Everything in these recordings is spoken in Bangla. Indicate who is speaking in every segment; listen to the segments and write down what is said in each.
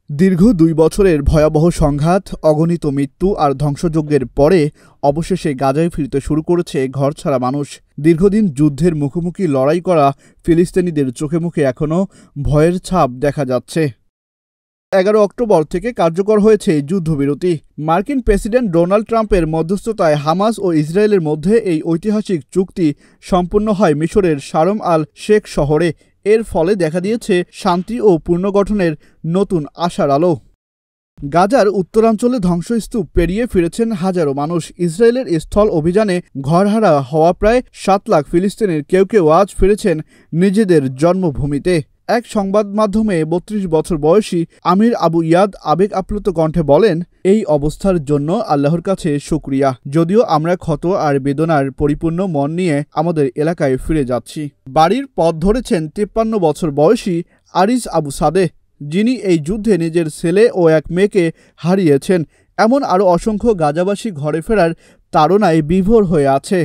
Speaker 1: দীর্ঘ ২ বছরের ভয়াবহ সংঘাত, অগণিত মৃত্যু আর ধ্বংসযজ্ঞের পরে অবশেষে গাজায় ফিরতে শুরু করেছে ঘরছাড়া মানুষ। দীর্ঘদিন যুদ্ধের মুখোমুখি লড়াই করা ফিলিস্তিনিদের চোখে মুখে এখনও ভয়ের ছাপ দেখা যাচ্ছে। ১১ অক্টোবর থেকে কার্যকর হয়েছে যুদ্ধবিরতি। মার্কিন প্রেসিডেন্ট ডোনাল্ড ট্রাম্পের মধ্যস্থতায় হামাস ও ইসরায়েলের মধ্যে এই ঐতিহাসিক চুক্তি সম্পন্ন হয় মিশরের শারম আল শেখ শহরে। এর ফলে দেখা দিয়েছে শান্তি ও পুনর্গঠনের নতুন আশার আলো। গাজার উত্তরাঞ্চলে ধ্বংসস্তূপ পেরিয়ে ফিরেছেন হাজারো মানুষ। ইসরায়েলের স্থল অভিযানে ঘরহারা হওয়া প্রায় ৭ লাখ ফিলিস্তিনির কেউ কেউ আজ ফিরেছেন নিজেদের জন্মভূমিতে। এক সংবাদ মাধ্যমে ৩২ বছর বয়সী আমির আবু ইয়াদ আবেগ আপ্লুত কণ্ঠে বলেন, এই অবস্থার জন্য আল্লাহর কাছে শুকরিয়া। যদিও আমরা ক্ষত আর বেদনার পরিপূর্ণ মন নিয়ে আমাদের এলাকায় ফিরে যাচ্ছি। বাড়ির পথ ধরেছেন ৫৩ বছর বয়সী আরিস আবু সাদেহ, যিনি এই যুদ্ধে নিজের ছেলে ও এক মেয়েকে হারিয়েছেন। এমন আরও অসংখ্য গাজাবাসী ঘরে ফেরার তাড়নায় বিভোর হয়ে আছে।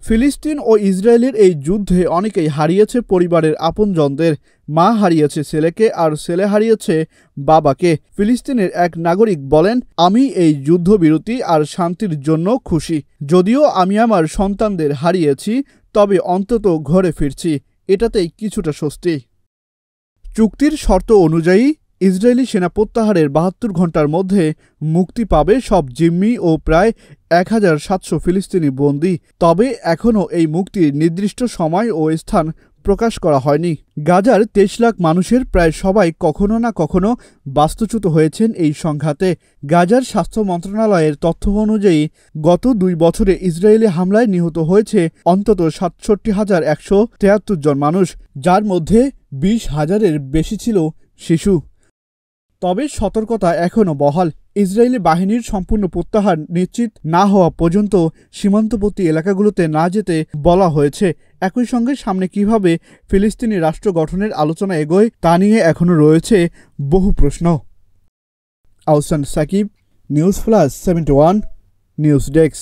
Speaker 1: ফিলিস্তিন ও ইসরায়েলের এই যুদ্ধে অনেকেই হারিয়েছে পরিবারের আপনজনদের। মা হারিয়েছে ছেলেকে আর ছেলে হারিয়েছে বাবাকে। ফিলিস্তিনের এক নাগরিক বলেন, আমি এই যুদ্ধবিরতি আর শান্তির জন্য খুশি। যদিও আমি আমার সন্তানদের হারিয়েছি, তবে অন্তত ঘরে ফিরছি, এটাতেই কিছুটা স্বস্তি। চুক্তির শর্ত অনুযায়ী ইসরায়েলি সেনা প্রত্যাহারের ৭২ ঘণ্টার মধ্যে মুক্তি পাবে সব জিম্মি ও প্রায় ১,৭০০ ফিলিস্তিনি বন্দী। তবে এখনও এই মুক্তির নির্দিষ্ট সময় ও স্থান প্রকাশ করা হয়নি। গাজার ২৩ লাখ মানুষের প্রায় সবাই কখনো না কখনো বাস্তুচ্যুত হয়েছেন এই সংঘাতে। গাজার স্বাস্থ্য মন্ত্রণালয়ের তথ্য অনুযায়ী গত ২ বছরে ইসরায়েলি হামলায় নিহত হয়েছে অন্তত ৬৭,১৭৩ জন মানুষ, যার মধ্যে ২০,০০০-এর বেশি ছিল শিশু। তবে সতর্কতা এখনও বহাল। ইসরায়েলি বাহিনীর সম্পূর্ণ প্রত্যাহার নিশ্চিত না হওয়া পর্যন্ত সীমান্তবর্তী এলাকাগুলোতে না যেতে বলা হয়েছে। একই সঙ্গে সামনে কিভাবে ফিলিস্তিনি রাষ্ট্র গঠনের আলোচনা এগোয় তা নিয়ে এখনও রয়েছে বহু প্রশ্ন। Ahsan Sakib, news plus 71 news desk.